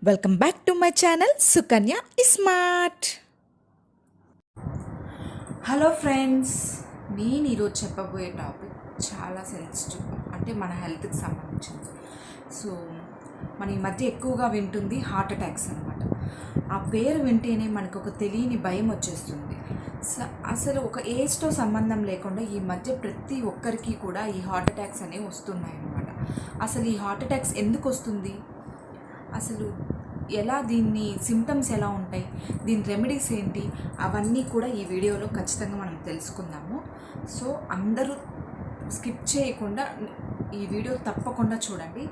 Welcome back to my channel Sukanya smart. Hello friends, నేను ఈరోజు చెప్పబోయే టాపిక్ చాలా సెన్సిటివ్, అంటే మన హెల్త్కి సంబంధించింది. సో మన ఈ మధ్య ఎక్కువగా వింటుంది హార్ట్ అటాక్స్ అనమాట. ఆ పేరు వింటేనే మనకు ఒక తెలియని భయం వచ్చేస్తుంది. అసలు ఒక ఏజ్తో సంబంధం లేకుండా ఈ మధ్య ప్రతి ఒక్కరికి కూడా ఈ హార్ట్ అటాక్స్ అనేవి వస్తున్నాయి అన్నమాట. అసలు ఈ హార్ట్ అటాక్స్ ఎందుకు వస్తుంది, అసలు ఎలా, దీన్ని సిమ్టమ్స్ ఎలా ఉంటాయి, దీని రెమెడీస్ ఏంటి, అవన్నీ కూడా ఈ వీడియోలో ఖచ్చితంగా మనం తెలుసుకుందాము. సో అందరూ స్కిప్ చేయకుండా ఈ వీడియో తప్పకుండా చూడండి,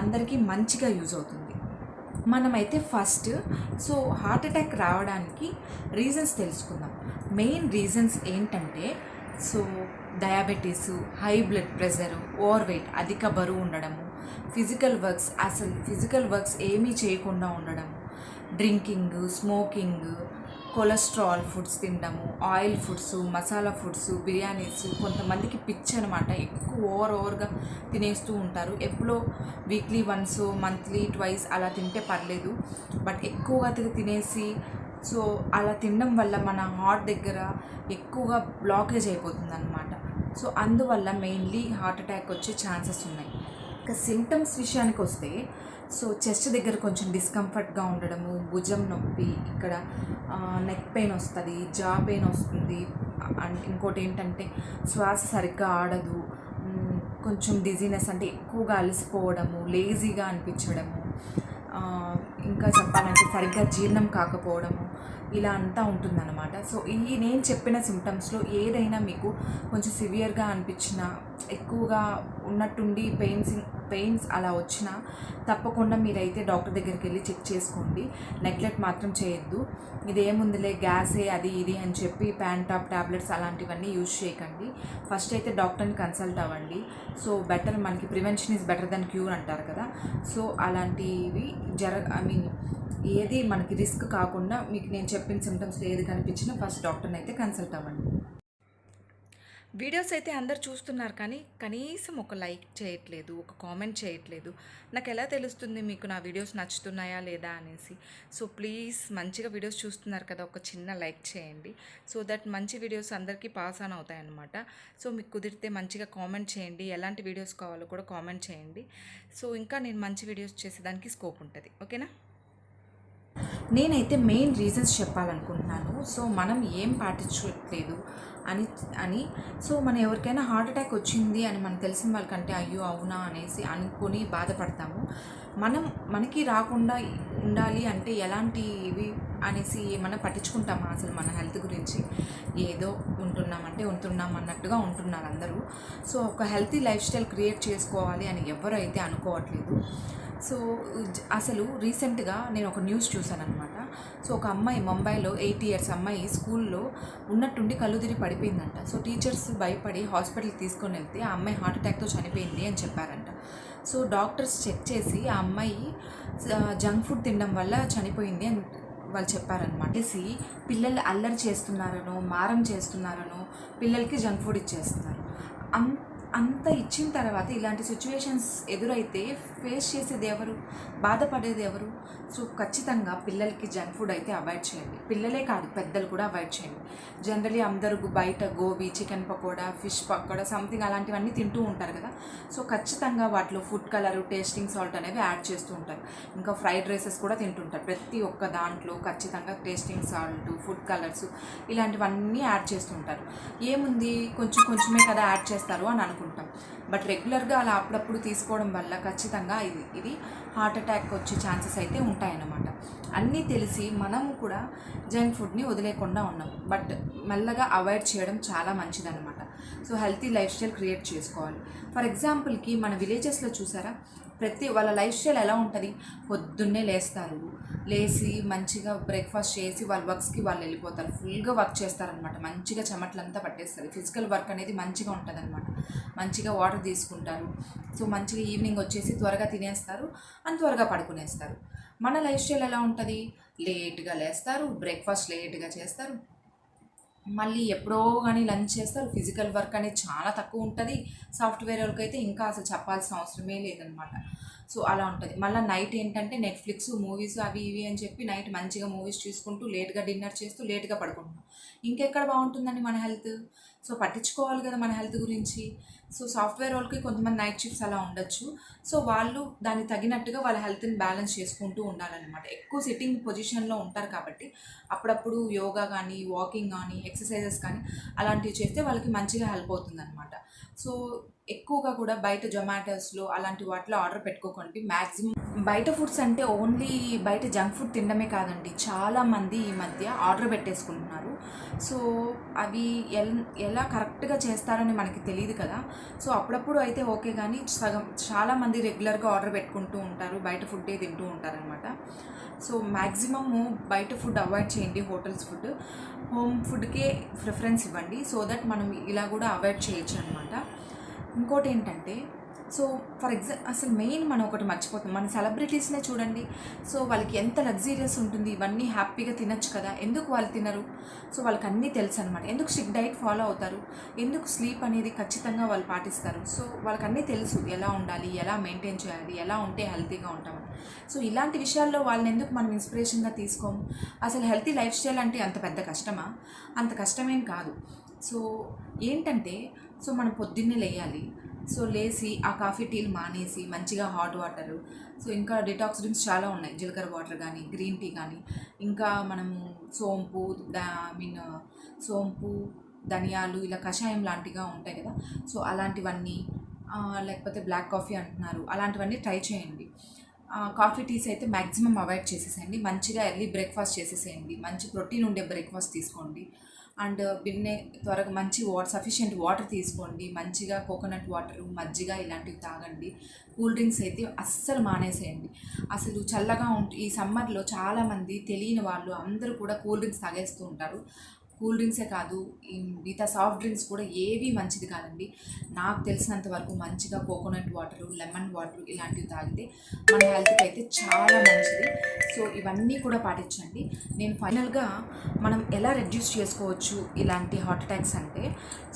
అందరికీ మంచిగా యూజ్ అవుతుంది. మనమైతే ఫస్ట్ హార్ట్ అటాక్ రావడానికి రీజన్స్ తెలుసుకుందాం. మెయిన్ రీజన్స్ ఏంటంటే diabetes, high blood pressure, over weight, అధిక బరువు ఉండడము, ఫిజికల్ వర్క్స్ ఏమీ చేయకుండా ఉండడము, డ్రింకింగ్, స్మోకింగ్, కొలెస్ట్రాల్ ఫుడ్స్ తినడము, oil foods, masala foods, biryanis. కొంతమందికి పిచ్చి అనమాట, ఎక్కువ ఓవర్గా తినేస్తూ ఉంటారు. ఎప్పుడో వీక్లీ వన్స్, మంత్లీ ట్వైస్ అలా తింటే పర్లేదు, బట్ ఎక్కువగా తినేసి అలా తినడం వల్ల మన హార్ట్ దగ్గర ఎక్కువగా బ్లాకేజ్ అయిపోతుంది అనమాట. అందువల్ల మెయిన్లీ హార్ట్ అటాక్ వచ్చే ఛాన్సెస్ ఉన్నాయి. ఇక సిమ్టమ్స్ విషయానికి వస్తే చెస్ట్ దగ్గర కొంచెం డిస్కంఫర్ట్గా ఉండడము, భుజం నొప్పి, ఇక్కడ నెక్ పెయిన్ వస్తుంది, జా పెయిన్ వస్తుంది, అండ్ ఇంకోటి ఏంటంటే శ్వాస సరిగ్గా ఆడదు, కొంచెం డిజీనెస్, అంటే ఎక్కువగా అలసిపోవడము, లేజీగా అనిపించడము, ఇంకా చెప్పాలంటే సరిగ్గా జీర్ణం కాకపోవడము, ఇలా అంతా ఉంటుందన్నమాట. ఈ నేను చెప్పిన సిమ్టమ్స్లో ఏదైనా మీకు కొంచెం సివియర్గా అనిపించినా, ఎక్కువగా ఉన్నట్టుండి పెయిన్స్ అలా వచ్చినా తప్పకుండా మీరైతే డాక్టర్ దగ్గరికి వెళ్ళి చెక్ చేసుకోండి. నెగ్లెక్ట్ మాత్రం చేయొద్దు. ఇదేముందిలే, గ్యాసే, అది ఇది అని చెప్పి ప్యాంటాప్ టాబ్లెట్స్ అలాంటివన్నీ యూజ్ చేయకండి. ఫస్ట్ అయితే డాక్టర్ని కన్సల్ట్ అవ్వండి. బెటర్, మనకి prevention is better than cure అంటారు కదా. అలాంటివి ఏది మనకి రిస్క్ కాకుండా, మీకు నేను చెప్పిన సిమ్టమ్స్ ఏది కనిపించినా ఫస్ట్ డాక్టర్ని అయితే కన్సల్ట్ అవ్వండి. వీడియోస్ అయితే అందరు చూస్తున్నారు, కానీ కనీసం ఒక లైక్ చేయట్లేదు, ఒక కామెంట్ చేయట్లేదు. నాకు ఎలా తెలుస్తుంది మీకు నా వీడియోస్ నచ్చుతున్నాయా లేదా అనేసి? ప్లీజ్, మంచిగా వీడియోస్ చూస్తున్నారు కదా, ఒక చిన్న లైక్ చేయండి, దట్ మంచి వీడియోస్ అందరికీ పాస్ ఆన్ అవుతాయి అన్నమాట. మీకు కుదిరితే మంచిగా కామెంట్ చేయండి, ఎలాంటి వీడియోస్ కావాలో కూడా కామెంట్ చేయండి. ఇంకా నేను మంచి వీడియోస్ చేసేదానికి స్కోప్ ఉంటుంది, ఓకేనా? నేనైతే మెయిన్ రీజన్స్ చెప్పాలనుకుంటున్నాను. మనం ఏం పాటించట్లేదు అని మనం ఎవరికైనా హార్ట్ అటాక్ వచ్చింది అని మనకు తెలిసిన వాళ్ళకంటే అయ్యో అవునా అనేసి అనుకొని బాధపడతాము. మనకి రాకుండా ఉండాలి అంటే ఎలాంటివి అనేసి ఏమన్నా పట్టించుకుంటామా అసలు మన హెల్త్ గురించి? ఏదో ఉంటున్నాం అన్నట్టుగా ఉంటున్నారు అందరూ. ఒక హెల్తీ లైఫ్ స్టైల్ క్రియేట్ చేసుకోవాలి అని ఎవరు అయితే అనుకోవట్లేదు. అసలు రీసెంట్గా నేను ఒక న్యూస్ చూశాను అనమాట. ఒక అమ్మాయి, ముంబైలో 8 years అమ్మాయి స్కూల్లో ఉన్నట్టుండి కళ్ళు తిరిగి పడిపోయిందంట. టీచర్స్ భయపడి హాస్పిటల్కి తీసుకొని వెళ్తే ఆ అమ్మాయి హార్ట్ అటాక్తో చనిపోయింది అని చెప్పారంట. డాక్టర్స్ చెక్ చేసి ఆ అమ్మాయి జంక్ ఫుడ్ తినడం వల్ల చనిపోయింది అని వాళ్ళు చెప్పారనమాట. పిల్లలు అల్లరి చేస్తున్నారనో, మారం చేస్తున్నారనో పిల్లలకి జంక్ ఫుడ్ ఇచ్చేస్తున్నారు. అంత ఇచ్చిన తర్వాత ఇలాంటి సిచ్యువేషన్స్ ఎదురైతే ఫేస్ చేసేది ఎవరు, బాధపడేది ఎవరు? ఖచ్చితంగా పిల్లలకి జంక్ ఫుడ్ అయితే అవాయిడ్ చేయండి. పిల్లలే కాదు, పెద్దలు కూడా అవాయిడ్ చేయండి. జనరలీ అందరూ బయట gobi, chicken pakoda, fish pakoda, something అలాంటివన్నీ తింటూ ఉంటారు కదా. ఖచ్చితంగా వాటిలో ఫుడ్ కలరు, టేస్టింగ్ సాల్ట్ అనేవి యాడ్ చేస్తూ ఉంటారు. ఇంకా ఫ్రైడ్ రైసెస్ కూడా తింటుంటారు. ప్రతి ఒక్క దాంట్లో ఖచ్చితంగా టేస్టింగ్ సాల్ట్, ఫుడ్ కలర్స్ ఇలాంటివన్నీ యాడ్ చేస్తుంటారు. ఏముంది, కొంచెమే కదా యాడ్ చేస్తారు అని అనుకుంటాం, బట్ రెగ్యులర్గా అలా అప్పుడప్పుడు తీసుకోవడం వల్ల ఖచ్చితంగా ఇది హార్ట్ అటాక్ వచ్చే ఛాన్సెస్ అయితే ఉంటాయన్నమాట. అన్నీ తెలిసి మనము కూడా జంక్ ఫుడ్ని వదిలేకుండా ఉన్నాం, బట్ మెల్లగా అవాయిడ్ చేయడం చాలా మంచిదన్నమాట. హెల్తీ లైఫ్ స్టైల్ క్రియేట్ చేసుకోవాలి. ఫర్ ఎగ్జాంపుల్కి మన విలేజెస్లో చూసారా, వాళ్ళ లైఫ్ స్టైల్ ఎలా ఉంటుంది? పొద్దున్నే లేచి మంచిగా బ్రేక్ఫాస్ట్ చేసి వాళ్ళ వర్క్స్కి వాళ్ళు వెళ్ళిపోతారు. ఫుల్గా వర్క్ చేస్తారనమాట, మంచిగా చెమటలంతా పట్టేస్తారు. ఫిజికల్ వర్క్ అనేది మంచిగా ఉంటుంది అనమాట. మంచిగా వాటర్ తీసుకుంటారు. మంచిగా ఈవినింగ్ వచ్చేసి త్వరగా తినేస్తారు అని త్వరగా పడుకునేస్తారు. మన లైఫ్ స్టైల్ ఎలా ఉంటుంది? లేట్గా లేస్తారు, బ్రేక్ఫాస్ట్ లేట్గా చేస్తారు, మళ్ళీ ఎప్పుడో కానీ లంచ్ చేస్తారు. ఫిజికల్ వర్క్ అనేది చాలా తక్కువ ఉంటుంది. సాఫ్ట్వేర్ వాళ్ళకైతే ఇంకా అసలు చెప్పాల్సిన అవసరమే లేదనమాట. సో అలా ఉంటుంది. మళ్ళీ నైట్ ఏంటంటే నెట్ఫ్లిక్స్ మూవీస్ అవి ఇవి అని చెప్పి నైట్ మంచిగా మూవీస్ చూసుకుంటూ లేట్గా డిన్నర్ చేస్తూ లేట్గా పడుకుంటున్నాం. ఇంకెక్కడ బాగుంటుందండి మన హెల్త్? సో పట్టించుకోవాలి కదా మన హెల్త్ గురించి. సో సాఫ్ట్వేర్ వాళ్ళకి కొంతమంది నైట్ షిఫ్ట్స్ అలా ఉండొచ్చు. సో వాళ్ళు దానికి తగినట్టుగా వాళ్ళ హెల్త్ని బ్యాలెన్స్ చేసుకుంటూ ఉండాలన్నమాట. ఎక్కువ సిట్టింగ్ పొజిషన్లో ఉంటారు కాబట్టి అప్పుడప్పుడు యోగా కానీ వాకింగ్ కానీ ఎక్సర్సైజెస్ కానీ అలాంటివి చేస్తే వాళ్ళకి మంచిగా హెల్ప్ అవుతుందన్నమాట. సో ఎక్కువగా కూడా బయట జొమాటోస్లో అలాంటి వాటిలో ఆర్డర్ పెట్టుకోకండి. మ్యాక్సిమం బయట ఫుడ్స్ అంటే ఓన్లీ బయట జంక్ ఫుడ్ తినడమే కాదండి, చాలామంది ఈ మధ్య ఆర్డర్ పెట్టేసుకుంటున్నారు. సో అవి ఎలా కరెక్ట్గా చేస్తారని మనకి తెలియదు కదా. సో అప్పుడప్పుడు అయితే ఓకే, కానీ చాలామంది రెగ్యులర్గా ఆర్డర్ పెట్టుకుంటూ ఉంటారు, బయట ఫుడ్డే తింటూ ఉంటారనమాట. సో మ్యాక్సిమము బయట ఫుడ్ అవాయిడ్ చేయండి, హోటల్స్ ఫుడ్. హోమ్ ఫుడ్కే ప్రిఫరెన్స్ ఇవ్వండి. సో దట్ మనం ఇలా కూడా అవాయిడ్ చేయొచ్చు అనమాట. ఇంకోటి ఏంటంటే, సో ఫర్ అసలు మెయిన్ మనం ఒకటి మర్చిపోతాం, మన సెలబ్రిటీస్నే చూడండి. సో వాళ్ళకి ఎంత లగ్జీరియస్ ఉంటుంది, ఇవన్నీ హ్యాపీగా తినచ్చు కదా, ఎందుకు వాళ్ళు తినరు? సో వాళ్ళకి అన్నీ తెలుసు అనమాట. ఎందుకు స్ట్రిక్ట్ డైట్ ఫాలో అవుతారు, ఎందుకు స్లీప్ అనేది ఖచ్చితంగా వాళ్ళు పాటిస్తారు. సో వాళ్ళకి అన్నీ తెలుసు, ఎలా ఉండాలి, ఎలా మెయింటైన్ చేయాలి, ఎలా ఉంటే హెల్తీగా ఉంటామని. సో ఇలాంటి విషయాల్లో వాళ్ళని ఎందుకు మనం ఇన్స్పిరేషన్గా తీసుకోము? అసలు హెల్తీ లైఫ్ స్టైల్ అంటే అంత పెద్ద కష్టమా? అంత కష్టమేం కాదు. సో ఏంటంటే, సో మనం పొద్దున్నే లేయాలి. సో లేచి ఆ కాఫీ టీలు మానేసి మంచిగా హాట్ వాటరు, సో ఇంకా డిటాక్స్ డ్రింక్స్ చాలా ఉన్నాయి, జీలకర్ర వాటర్ కానీ గ్రీన్ టీ కానీ, ఇంకా మనము సోంపు ధనియాలు ఇలా కషాయం లాంటిగా ఉంటాయి కదా, సో అలాంటివన్నీ, లేకపోతే బ్లాక్ కాఫీ అంటున్నారు, అలాంటివన్నీ ట్రై చేయండి. కాఫీ టీస్ అయితే మ్యాక్సిమం అవాయిడ్ చేసేసేయండి. మంచిగా ఎర్లీ బ్రేక్ఫాస్ట్ చేసేసేయండి, మంచి ప్రోటీన్ ఉండే బ్రేక్ఫాస్ట్ తీసుకోండి. అండ్ త్వరగా మంచి సఫిషియెంట్ వాటర్ తీసుకోండి. మంచిగా కోకోనట్ వాటరు, మజ్జిగ ఇలాంటివి తాగండి. కూల్ డ్రింక్స్ అయితే అస్సలు మానేసేయండి. అసలు చల్లగా ఈ సమ్మర్లో చాలామంది తెలియని వాళ్ళు అందరూ కూడా కూల్ డ్రింక్స్ తాగేస్తూ ఉంటారు. కూల్ డ్రింక్సే కాదు, మిగతా సాఫ్ట్ డ్రింక్స్ కూడా ఏవి మంచిది కాదండి. నాకు తెలిసినంత వరకు మంచిగా కోకోనట్ వాటరు, లెమన్ వాటరు ఇలాంటివి తాగితే మన హెల్త్కి అయితే చాలా మంచిది. సో ఇవన్నీ కూడా పాటించండి. నేను ఫైనల్గా మనం ఎలా రెడ్యూస్ చేసుకోవచ్చు ఇలాంటి హార్ట్ అటాక్స్ అంటే,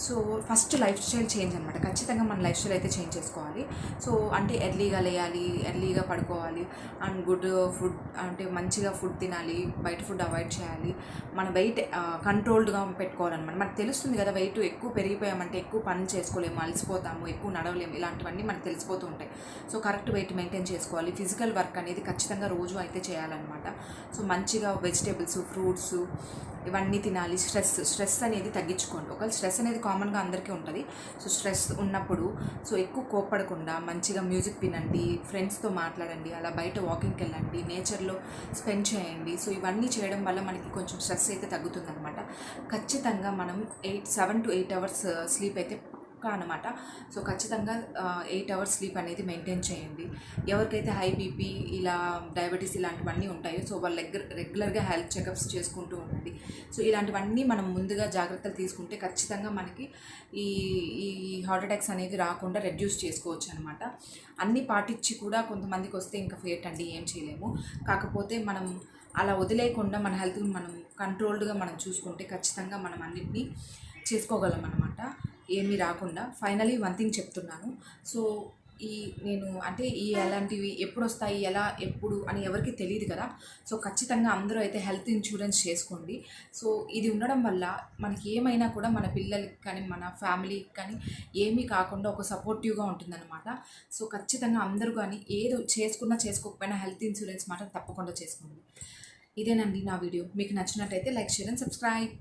so first life style change అనమాట. ఖచ్చితంగా మన లైఫ్ స్టైల్ అయితే చేంజ్ చేసుకోవాలి. సో అంటే ఎర్లీగా లేయాలి, ఎర్లీగా పడుకోవాలి, అండ్ గుడ్ ఫుడ్ అంటే మంచిగా ఫుడ్ తినాలి, బయట ఫుడ్ అవాయిడ్ చేయాలి. మన వెయిట్ కంట్రోల్డ్గా పెట్టుకోవాలన్నమాట. మనకు తెలుస్తుంది కదా, వెయిట్ ఎక్కువ పెరిగిపోయామంటే ఎక్కువ పని చేసుకోలేము, అలసిపోతాము, ఎక్కువ నడవలేము, ఇలాంటివన్నీ మనకు తెలిసిపోతూ ఉంటాయి. సో కరెక్ట్ వెయిట్ మెయింటైన్ చేసుకోవాలి. ఫిజికల్ వర్క్ అనేది ఖచ్చితంగా రోజు అయితే చేయాలన్నమాట. సో మంచిగా వెజిటేబుల్స్, ఫ్రూట్స్ ఇవన్నీ తినాలి. స్ట్రెస్ అనేది తగ్గించుకోండి. ఒకవేళ స్ట్రెస్ అనేది కామన్గా అందరికీ ఉంటుంది. సో స్ట్రెస్ ఉన్నప్పుడు సో ఎక్కువ కోప్పడకుండా మంచిగా మ్యూజిక్ వినండి, ఫ్రెండ్స్తో మాట్లాడండి, అలా బయట వాకింగ్కి వెళ్ళండి, నేచర్లో స్పెండ్ చేయండి. సో ఇవన్నీ చేయడం వల్ల మనకి కొంచెం స్ట్రెస్ అయితే తగ్గుతుందన్నమాట. ఖచ్చితంగా మనం 7 to 8 hours స్లీప్ అయితే పక్కా అనమాట. సో ఖచ్చితంగా 8 hours స్లీప్ అనేది మెయింటైన్ చేయండి. ఎవరికైతే హై బీపీ ఇలా డయాబెటీస్ ఇలాంటివన్నీ ఉంటాయో సో వాళ్ళ రెగ్యులర్గా హెల్త్ చెకప్స్ చేసుకుంటూ ఉండండి. సో ఇలాంటివన్నీ మనం ముందుగా జాగ్రత్తలు తీసుకుంటే ఖచ్చితంగా మనకి ఈ ఈ హార్ట్ అటాక్స్ అనేది రాకుండా రెడ్యూస్ చేసుకోవచ్చు అనమాట. అన్నీ పాటించి కూడా కొంతమందికి వస్తే ఇంకా ఫేట్ అండి, ఏం చేయలేము. కాకపోతే మనం అలా వదిలేయకుండా మన హెల్త్ని మనం కంట్రోల్డ్గా మనం చూసుకుంటే ఖచ్చితంగా మనం అన్నిటినీ చేసుకోగలం అనమాట, ఏమీ రాకుండా. ఫైనలీ వన్ థింగ్ చెప్తున్నాను. సో నేను అంటే ఎలాంటివి ఎప్పుడు వస్తాయి, ఎప్పుడు అని ఎవరికి తెలియదు కదా. సో ఖచ్చితంగా అందరూ అయితే హెల్త్ ఇన్సూరెన్స్ చేసుకోండి. సో ఇది ఉండడం వల్ల మనకి ఏమైనా కూడా మన పిల్లలకి కానీ మన ఫ్యామిలీకి కానీ ఏమీ కాకుండా ఒక సపోర్టివ్గా ఉంటుందన్నమాట. సో ఖచ్చితంగా అందరూ కానీ ఏదో చేసుకున్నా చేసుకోకపోయినా హెల్త్ ఇన్సూరెన్స్ మాత్రం తప్పకుండా చేసుకోండి. ఇదేనండి నా వీడియో. మీకు నచ్చినట్టయితే లైక్, షేర్ అండ్ సబ్స్క్రైబ్.